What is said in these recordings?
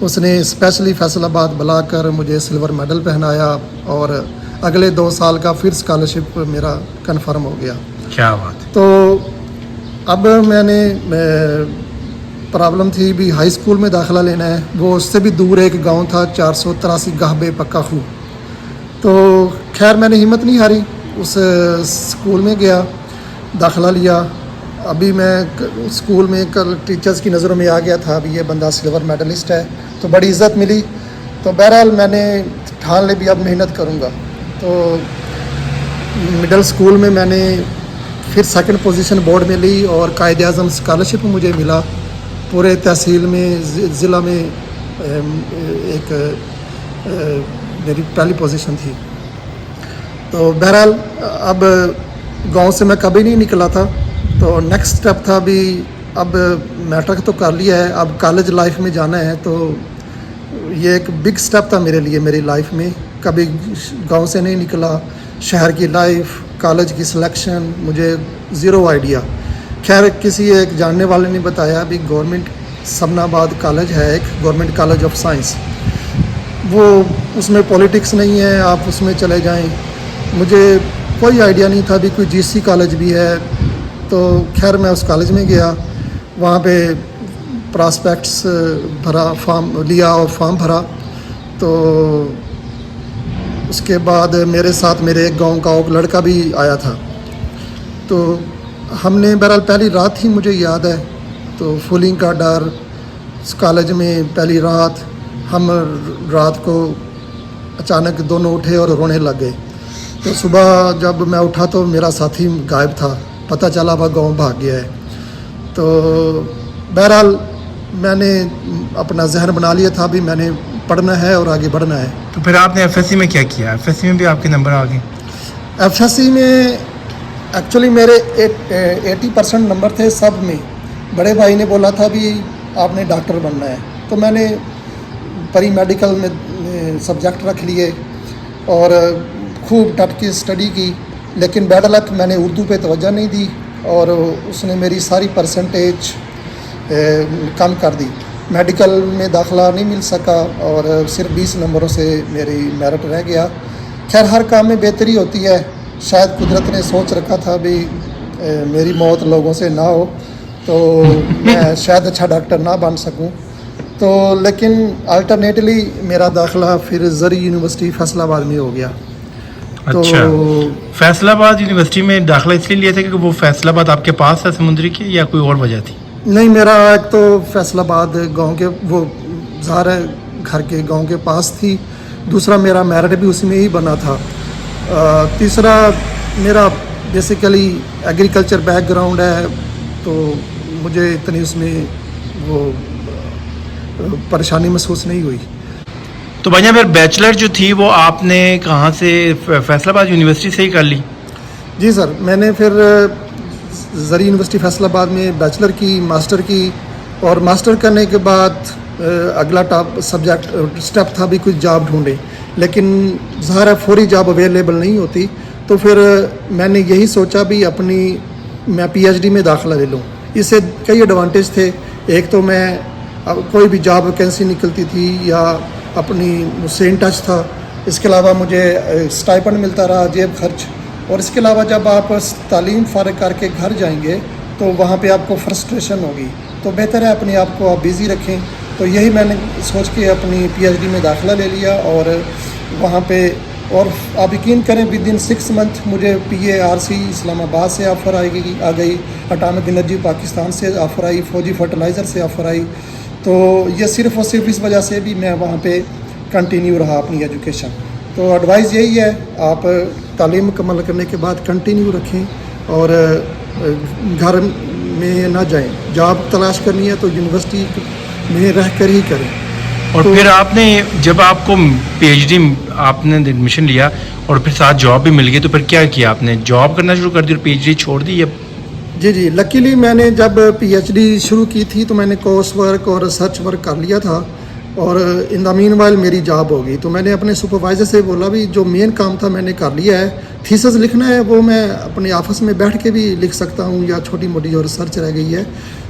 اس نے اسپیشلی فیصل آباد بلا کر مجھے سلور میڈل پہنایا اور اگلے 2 سال کا پھر اسکالرشپ میرا کنفرم ہو گیا. کیا بات. تو اب میں نے پرابلم تھی بھی ہائی اسکول میں داخلہ لینا ہے, وہ اس سے بھی دور ایک گاؤں تھا 483 گاہبے پکا خو. تو خیر میں نے ہمت نہیں ہاری, اس اسکول میں گیا, داخلہ لیا. ابھی میں اسکول میں کل ٹیچرز کی نظروں میں آ گیا تھا ابھی یہ بندہ سلور میڈلسٹ ہے, تو بڑی عزت ملی. تو بہرحال میں نے ٹھان لی بھی اب محنت کروں گا. تو مڈل اسکول میں نے پھر سیکنڈ پوزیشن بورڈ میں لی اور قائد اعظم اسکالرشپ مجھے ملا. پورے تحصیل میں ضلع میں ایک میری پہلی پوزیشن تھی. تو بہرحال اب گاؤں سے میں کبھی نہیں نکلا تھا. تو نیکسٹ اسٹیپ تھا بھی اب میٹرک تو کر لیا ہے, اب کالج لائف میں جانا ہے. تو یہ ایک بگ اسٹیپ تھا میرے لیے میری لائف میں. کبھی گاؤں سے نہیں نکلا, شہر کی لائف, کالج کی سلیکشن, مجھے زیرو آئیڈیا. خیر کسی ایک جاننے والے نے بتایا بھی گورنمنٹ سمنا آباد کالج ہے, ایک گورنمنٹ کالج آف سائنس, وہ اس میں پولیٹکس نہیں ہے, آپ اس میں چلے جائیں. مجھے کوئی آئیڈیا نہیں تھا بھی کوئی جی سی کالج بھی ہے. تو خیر میں اس کالج میں گیا, وہاں پہ پراسپیکٹس بھرا, فارم لیا اور فارم بھرا. تو اس کے بعد میرے ساتھ میرے ایک گاؤں کا ایک لڑکا بھی آیا تھا. تو ہم نے بہرحال پہلی رات ہی مجھے یاد ہے, تو فولنگ کا ڈر, اس کالج میں پہلی رات, ہم رات کو اچانک دونوں اٹھے اور رونے لگ گئے. تو صبح جب میں اٹھا تو میرا ساتھی غائب تھا, پتہ چلا وہ گاؤں بھاگ گیا ہے. تو بہرحال میں نے اپنا ذہن بنا لیا تھا بھی میں نے پڑھنا ہے اور آگے بڑھنا ہے. تو پھر آپ نے ایف ایس سی میں کیا کیا؟ ایف ایس سی میں بھی آپ کے نمبر آ گئے؟ ایف ایس سی میں ایکچولی میرے 80% نمبر تھے سب میں. بڑے بھائی نے بولا تھا بھی آپ نے ڈاکٹر بننا ہے, تو میں نے پری میڈیکل میں سبجیکٹ رکھ لیے اور خوب ڈٹ کے اسٹڈی کی. لیکن بیڈ لک میں نے اردو پہ توجہ نہیں دی اور اس نے میری ساری پرسنٹیج کم کر دی. میڈیکل میں داخلہ نہیں مل سکا اور صرف 20 نمبروں سے میری میرٹ رہ گیا. خیر ہر کام میں بہتری ہوتی ہے, شاید قدرت نے سوچ رکھا تھا بھی میری موت لوگوں سے نہ ہو تو میں شاید اچھا ڈاکٹر نہ بن سکوں. تو لیکن الٹرنیٹلی میرا داخلہ پھر زرعی یونیورسٹی فیصل آباد میں ہو گیا. اچھا, فیصل آباد یونیورسٹی میں داخلہ اس لیے لیا تھا کہ وہ فیصل آباد آپ کے پاس ہے سمندری کی, یا کوئی اور وجہ تھی؟ نہیں, میرا ایک تو فیصل آباد گاؤں کے وہ ظاہر ہے گھر کے گاؤں کے پاس تھی, دوسرا میرا میرٹ بھی اسی میں ہی بنا تھا, تیسرا میرا بیسیکلی ایگریکلچر بیک گراؤنڈ ہے تو مجھے اتنی اس میں وہ پریشانی محسوس نہیں ہوئی. تو بھائی پھر بیچلر جو تھی وہ آپ نے کہاں سے, فیصل آباد یونیورسٹی سے ہی کر لی؟ جی سر, میں نے پھر زرعی یونیورسٹی فیصل آباد میں بیچلر کی, ماسٹر کی, اور ماسٹر کرنے کے بعد اگلا ٹاپ سبجیکٹ اسٹیپ تھا بھی کچھ جاب ڈھونڈے, لیکن ظاہر ہے فوری جاب اویلیبل نہیں ہوتی. تو پھر میں نے یہی سوچا بھی میں پی ایچ ڈی میں داخلہ لے لوں. اس سے کئی ایڈوانٹیج تھے. ایک تو میں کوئی بھی جاب ویکینسی نکلتی تھی یا اپنی مجھ سے ان ٹچ تھا, اس کے علاوہ مجھے اسٹائپنڈ ملتا رہا, جیب خرچ. اور اس کے علاوہ جب آپ تعلیم فارغ کر کے گھر جائیں گے تو وہاں پہ آپ کو فرسٹریشن ہوگی, تو بہتر ہے اپنے آپ کو آپ بیزی رکھیں. تو یہی میں نے سوچ کے اپنی پی ایچ ڈی میں داخلہ لے لیا, اور وہاں پہ اور آپ یقین کریں ود ان 6 منتھ مجھے PARC اسلام آباد سے آفر آ گئی, اٹامک انرجی پاکستان سے آفر آئی, فوجی فرٹیلائزر سے آفر آئی. تو یہ صرف اور صرف اس وجہ سے بھی میں وہاں پہ کنٹینیو رہا اپنی ایجوکیشن. تو ایڈوائز یہی ہے, آپ تعلیم مکمل کرنے کے بعد کنٹینیو رکھیں اور گھر میں نہ جائیں. جاب تلاش کرنی ہے تو یونیورسٹی میں رہ کر ہی کریں. اور پھر آپ نے جب آپ کو پی ایچ ڈی آپ نے ایڈمیشن لیا اور پھر ساتھ جاب بھی مل گئی, تو پھر کیا آپ نے جاب کرنا شروع کر دی اور پی ایچ ڈی چھوڑ دی؟ جی لکیلی میں نے جب پی ایچ ڈی شروع کی تھی تو میں نے کورس ورک اور ریسرچ ورک کر لیا تھا, اور ان دا مین وائل میری جاب ہوگی. تو میں نے اپنے سپروائزر سے بولا بھی جو مین کام تھا میں نے کر لیا ہے, تھیسس لکھنا ہے وہ میں اپنے آفس میں بیٹھ کے بھی لکھ سکتا ہوں یا چھوٹی موٹی جو ریسرچ رہ گئی ہے.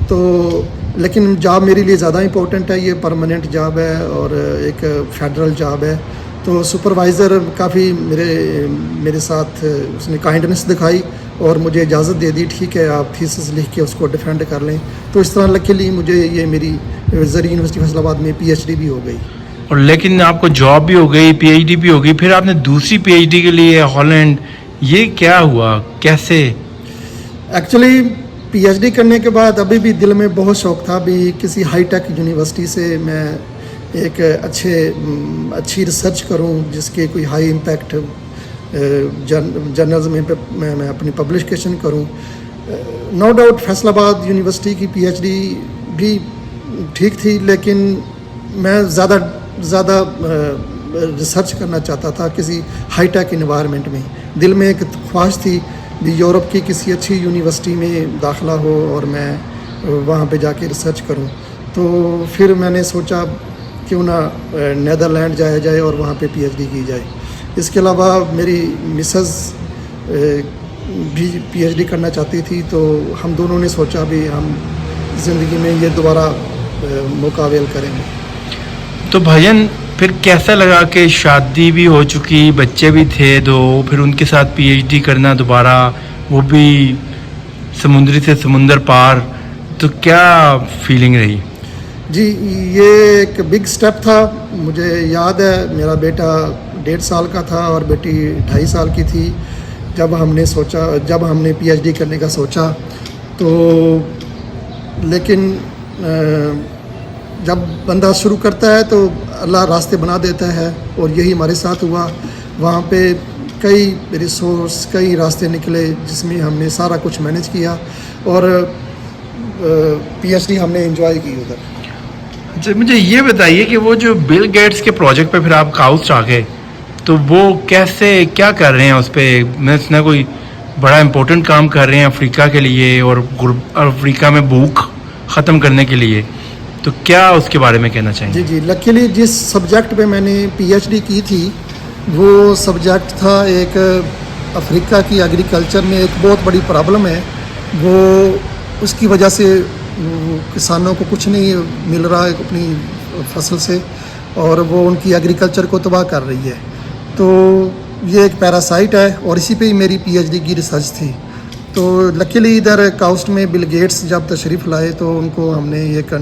تو لیکن جاب میرے لیے زیادہ امپورٹنٹ ہے, یہ پرماننٹ جاب ہے اور ایک فیڈرل جاب ہے. تو سپروائزر کافی میرے ساتھ اس نے کائنڈنس دکھائی اور مجھے اجازت دے دی, ٹھیک ہے آپ تھیسس لکھ کے اس کو ڈیفینڈ کر لیں. تو اس طرح لکیلی مجھے یہ میری زرعی یونیورسٹی فیصل آباد میں پی ایچ ڈی بھی ہو گئی. اور لیکن آپ کو جاب بھی ہو گئی, پی ایچ ڈی بھی ہو گئی, پھر آپ نے دوسری پی ایچ ڈی کے لیے ہالینڈ, یہ کیا ہوا, کیسے؟ ایکچولی پی ایچ ڈی کرنے کے بعد ابھی بھی دل میں بہت شوق تھا بھی کسی ہائی ٹیک یونیورسٹی سے میں ایک اچھی ریسرچ کروں جس کے کوئی ہائی امپیکٹ جرنلز میں اپنی پبلشکیشن کروں. نو ڈاؤٹ فیصل آباد یونیورسٹی کی پی ایچ ڈی بھی ٹھیک تھی, لیکن میں زیادہ ریسرچ کرنا چاہتا تھا کسی ہائی ٹیک انوائرمنٹ میں. دل میں ایک خواہش تھی بھی یورپ کی کسی اچھی یونیورسٹی میں داخلہ ہو اور میں وہاں پہ جا کے ریسرچ کروں. تو پھر میں نے سوچا کیوں نہ نیدرلینڈ جایا جائے اور وہاں پہ پی ایچ ڈی کی جائے. اس کے علاوہ میری مسز بھی پی ایچ ڈی کرنا چاہتی تھی, تو ہم دونوں نے سوچا بھی ہم زندگی میں یہ دوبارہ موقع اویل کریں گے. تو بھائین پھر کیسا لگا کہ شادی بھی ہو چکی, بچے بھی تھے دو, پھر ان کے ساتھ پی ایچ ڈی کرنا دوبارہ, وہ بھی سمندری سے سمندر پار, تو کیا فیلنگ رہی؟ جی یہ ایک بگ سٹیپ تھا. مجھے یاد ہے میرا بیٹا 1.5 سال کا تھا اور بیٹی 2.5 سال کی تھی جب ہم نے پی ایچ ڈی کرنے کا سوچا. تو لیکن جب بندہ شروع کرتا ہے تو اللہ راستے بنا دیتا ہے, اور یہی ہمارے ساتھ ہوا. وہاں پہ کئی ریسورس, کئی راستے نکلے جس میں ہم نے سارا کچھ مینیج کیا اور پی ایچ ڈی ہم نے انجوائے کی ادھر. اچھا مجھے یہ بتائیے کہ وہ جو بل گیٹس کے پروجیکٹ پہ پھر آپ کاؤسٹ آ گئے, تو وہ کیسے, کیا کر رہے ہیں اس پہ؟ میں سنا کوئی بڑا امپورٹنٹ کام کر رہے ہیں افریقہ کے لیے اور افریقہ میں بھوک ختم کرنے کے لیے, تو کیا اس کے بارے میں کہنا چاہیں گے؟ جی لکیلی جس سبجیکٹ پہ میں نے پی ایچ ڈی کی تھی وہ سبجیکٹ تھا ایک افریقہ کی ایگریکلچر میں ایک بہت بڑی پرابلم ہے. وہ اس کی وجہ سے کسانوں کو کچھ نہیں مل رہا ہے اپنی فصل سے, اور وہ ان کی ایگریکلچر کو تباہ کر رہی ہے. تو یہ ایک پیراسائٹ ہے اور اسی پہ ہی میری پی ایچ ڈی کی ریسرچ تھی. تو لکیلی ادھر کاؤسٹ میں بل گیٹس جب تشریف لائے تو ان کو ہم نے یہ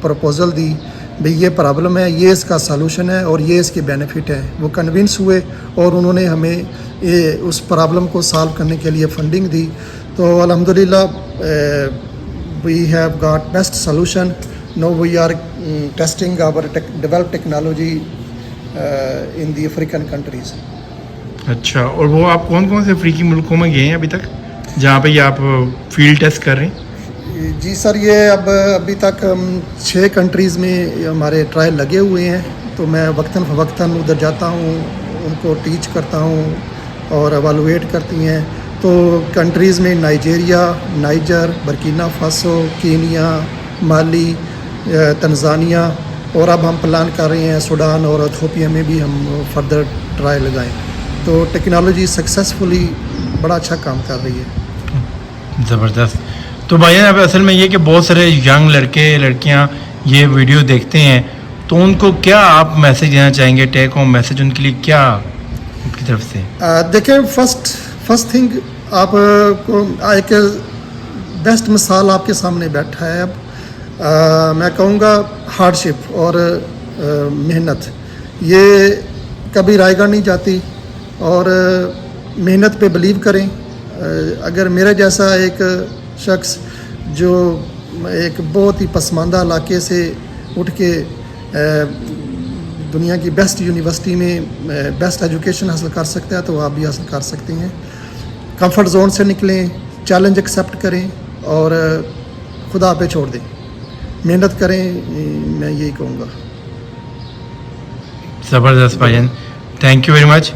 پروپوزل دی بھئی یہ پرابلم ہے, یہ اس کا سالوشن ہے اور یہ اس کے بینیفٹ ہے. وہ کنونس ہوئے اور انہوں نے ہمیں اس پرابلم کو سالو کرنے کے لیے فنڈنگ دی. تو الحمدللہ we have got best solution. Now we are testing our developed technology in the African countries. اچھا, اور وہ آپ کون کون سے افریقی ملکوں میں گئے ہیں ابھی تک جہاں پہ یہ آپ فیلڈ ٹیسٹ کر رہے ہیں؟ جی سر, یہ ابھی تک 6 کنٹریز میں ہمارے ٹرائل لگے ہوئے ہیں. تو میں وقتاً فوقتاً ادھر جاتا ہوں, ان کو ٹیچ کرتا ہوں اور ایوالویٹ کرتی ہیں. تو کنٹریز میں Nigeria, Niger, Burkina Faso, Kenya, مالی, تنزانیہ, اور اب ہم پلان کر رہے ہیں سوڈان اور ایتھوپیا میں بھی ہم فردر ٹرائی لگائیں. تو ٹیکنالوجی سکسیزفلی بڑا اچھا کام کر رہی ہے. زبردست. تو بھائی اب اصل میں یہ کہ بہت سارے ینگ لڑکے لڑکیاں یہ ویڈیو دیکھتے ہیں, تو ان کو کیا آپ میسیج دینا چاہیں گے, ٹیک ہوم میسیج ان کے لیے کیا آپ کی طرف سے؟ دیکھیں, فرسٹ تھنگ آپ کو ایک بیسٹ مثال آپ کے سامنے بیٹھا ہے. اب میں کہوں گا ہارڈشپ اور محنت یہ کبھی رائے گاہ نہیں جاتی, اور محنت پہ بلیو کریں. اگر میرے جیسا ایک شخص جو ایک بہت ہی پسماندہ علاقے سے اٹھ کے دنیا کی بیسٹ یونیورسٹی میں بیسٹ ایجوکیشن حاصل کر سکتا ہے تو آپ بھی حاصل کر سکتے ہیں. کمفرٹ زون سے نکلیں, چیلنج ایکسیپٹ کریں اور خدا پہ چھوڑ دیں, محنت کریں, میں یہی کہوں گا. زبردست بھائی جان, تھینک یو ویری مچ.